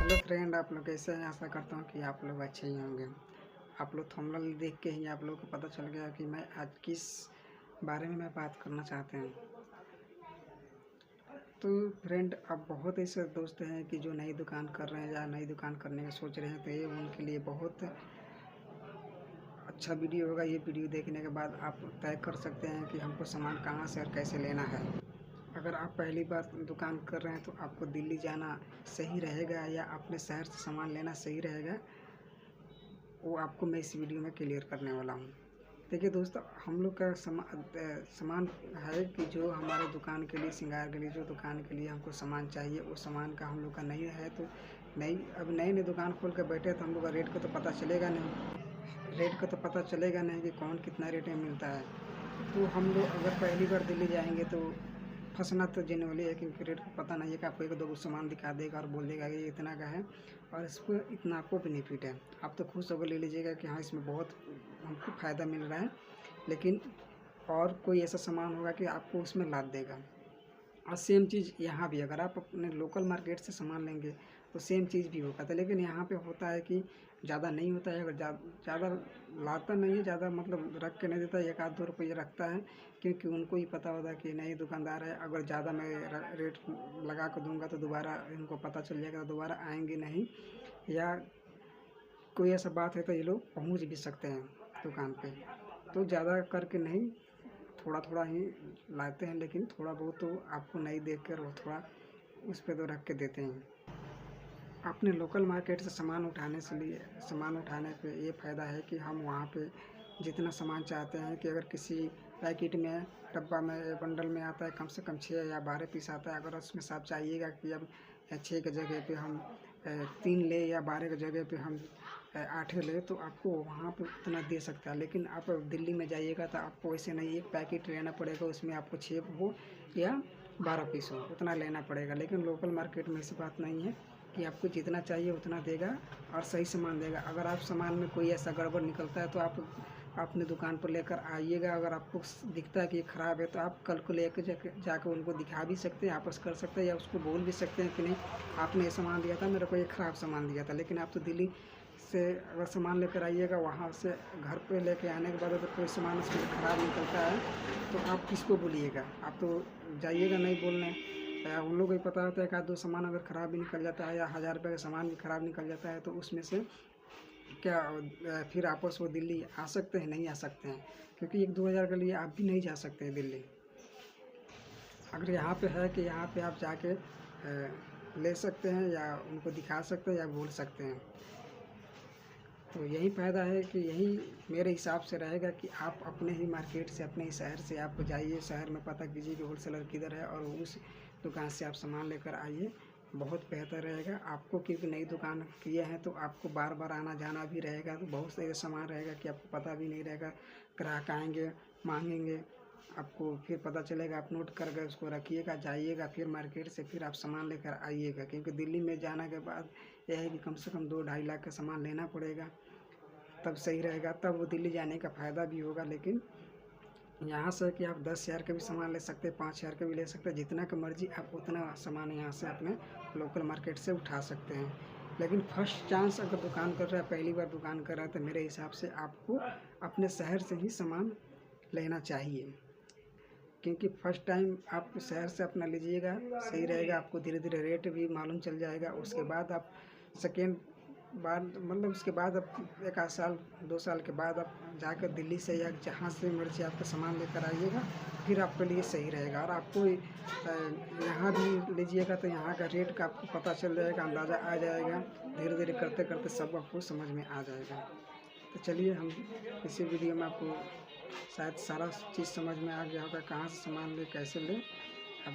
Hello friend, आप लोग कैसे हैं। आशा करता हूँ कि आप लोग अच्छे ही होंगे। आप लोग थंबनेल देख के ही आप लोगों को पता चल गया कि मैं आज किस बारे में मैं बात करना चाहते हैं। तो फ्रेंड, अब बहुत ऐसे दोस्त हैं कि जो नई दुकान कर रहे हैं या नई दुकान करने का सोच रहे हैं, तो ये उनके लिए बहुत अच्छा वीडियो होगा। ये वीडियो देखने के बाद आप तय कर सकते हैं कि हमको सामान कहाँ से और कैसे लेना है। अगर आप पहली बार दुकान कर रहे हैं तो आपको दिल्ली जाना सही रहेगा या अपने शहर से सामान लेना सही रहेगा, वो आपको मैं इस वीडियो में क्लियर करने वाला हूँ। देखिए दोस्तों, हम लोग का सामान है कि जो हमारे दुकान के लिए, श्रृंगार के लिए, जो दुकान के लिए हमको सामान चाहिए, वो सामान का हम लोग का नहीं है। तो अब नई नई दुकान खोल कर बैठे तो हम लोग का रेट का तो पता चलेगा नहीं। कि कौन कितना रेट में मिलता है। तो हम लोग अगर पहली बार दिल्ली जाएंगे तो फंसना तो जेनुअली है, क्योंकि रेट को पता नहीं है कि आपको एक दो सामान दिखा देगा और बोल देगा कि ये इतना का है और इस पर इतना आपको बेनिफिट है। आप तो खुश होकर ले लीजिएगा कि हाँ, इसमें बहुत हमको फ़ायदा मिल रहा है। लेकिन और कोई ऐसा सामान होगा कि आपको उसमें लाद देगा। और सेम चीज़ यहाँ भी, अगर आप अपने लोकल मार्केट से सामान लेंगे तो सेम चीज़ भी होगा था। लेकिन यहाँ पे होता है कि ज़्यादा नहीं होता है। अगर ज़्यादा लाता नहीं है, ज़्यादा मतलब रख के नहीं देता, 1-2 रुपये रखता है, क्योंकि उनको ही पता होता है कि नई दुकानदार है। अगर ज़्यादा मैं रेट लगा कर दूँगा तो दोबारा इनको पता चल जाएगा, दोबारा आएंगे नहीं। या कोई ऐसा बात है तो ये लोग पहुँच भी सकते हैं दुकान पे। तो ज़्यादा करके नहीं, थोड़ा थोड़ा ही लाते हैं, लेकिन थोड़ा बहुत तो आपको नहीं देख कर वो थोड़ा उस पे तो रख के देते हैं। अपने लोकल मार्केट से सामान उठाने पे ये फ़ायदा है कि हम वहाँ पे जितना सामान चाहते हैं, कि अगर किसी पैकेट में, डब्बा में, बंडल में आता है कम से कम 6 या 12 पीस आता है। अगर उसमें से आप चाहिएगा कि अब 6 की जगह पे हम 3 ले या 12 की जगह पे हम 8 ले, तो आपको वहाँ पे उतना दे सकता है। लेकिन आप दिल्ली में जाइएगा तो आपको वैसे नहीं, एक पैकेट लेना पड़ेगा, उसमें आपको 6 हो या 12 पीस हो, उतना लेना पड़ेगा। लेकिन लोकल मार्केट में ऐसी बात नहीं है कि आपको जितना चाहिए उतना देगा और सही सामान देगा। अगर आप सामान में कोई ऐसा गड़बड़ निकलता है तो आप अपने दुकान पर लेकर आइएगा। अगर आपको दिखता है कि ये ख़राब है तो आप कल को लेकर जाकर उनको दिखा भी सकते हैं, वापस कर सकते हैं, या उसको बोल भी सकते हैं कि नहीं, आपने ये सामान दिया था, मेरे को ये ख़राब सामान दिया था। लेकिन आप तो दिल्ली से अगर सामान लेकर आइएगा, वहाँ से घर पे लेके आने के बाद अगर कोई सामान उसमें ख़राब निकलता है तो आप किसको बोलिएगा। आप तो जाइएगा नहीं बोलने। उन लोगों को ही पता होता है कि 1-2 सामान अगर ख़राब भी निकल जाता है या 1000 रुपये का सामान भी ख़राब निकल जाता है, तो उसमें से क्या फिर आपस वो दिल्ली आ सकते हैं? नहीं आ सकते हैं, क्योंकि 1-2 हज़ार के लिए आप भी नहीं जा सकते हैं दिल्ली। अगर यहाँ पे है कि यहाँ पे आप जाके ले सकते हैं या उनको दिखा सकते हैं या बोल सकते हैं। तो यही फ़ायदा है कि यही मेरे हिसाब से रहेगा कि आप अपने ही मार्केट से, अपने ही शहर से आप जाइए, शहर में पता कीजिए कि होलसेलर किधर है और उस दुकान से आप सामान लेकर आइए। बहुत बेहतर रहेगा आपको, क्योंकि नई दुकान किए हैं तो आपको बार बार आना जाना भी रहेगा। तो बहुत सारे सामान रहेगा कि आपको पता भी नहीं रहेगा। ग्राहक आएंगे, मांगेंगे, आपको फिर पता चलेगा, आप नोट कर गए, उसको रखिएगा, जाइएगा फिर मार्केट से फिर आप सामान लेकर आइएगा। क्योंकि दिल्ली में जाने के बाद यह है कि कम से कम 2-2.5 लाख का सामान लेना पड़ेगा, तब सही रहेगा, तब वो दिल्ली जाने का फ़ायदा भी होगा। लेकिन यहाँ से कि आप 10,000 का भी सामान ले सकते हैं, 5,000 का भी ले सकते हैं, जितना का मर्जी आप उतना सामान यहाँ से अपने लोकल मार्केट से उठा सकते हैं। लेकिन फर्स्ट चांस अगर दुकान कर रहा है, पहली बार दुकान कर रहा है, तो मेरे हिसाब से आपको अपने शहर से ही सामान लेना चाहिए। क्योंकि फर्स्ट टाइम आप शहर से अपना लीजिएगा, सही रहेगा। आपको धीरे धीरे रेट भी मालूम चल जाएगा। उसके बाद आप सेकेंड बाद मतलब उसके बाद आप 1 आध साल 2 साल के बाद आप जाकर दिल्ली से या जहाँ से मर्जी आपका सामान लेकर आइएगा, फिर आपके लिए सही रहेगा। और आपको यहाँ भी लीजिएगा तो यहाँ का रेट का आपको पता चल जाएगा, अंदाज़ा आ जाएगा। धीरे धीरे करते करते सब आपको समझ में आ जाएगा। तो चलिए, हम इसी वीडियो में आपको शायद सारा चीज़ समझ में आ गया होगा, कहाँ से सामान ले, कैसे ले। अब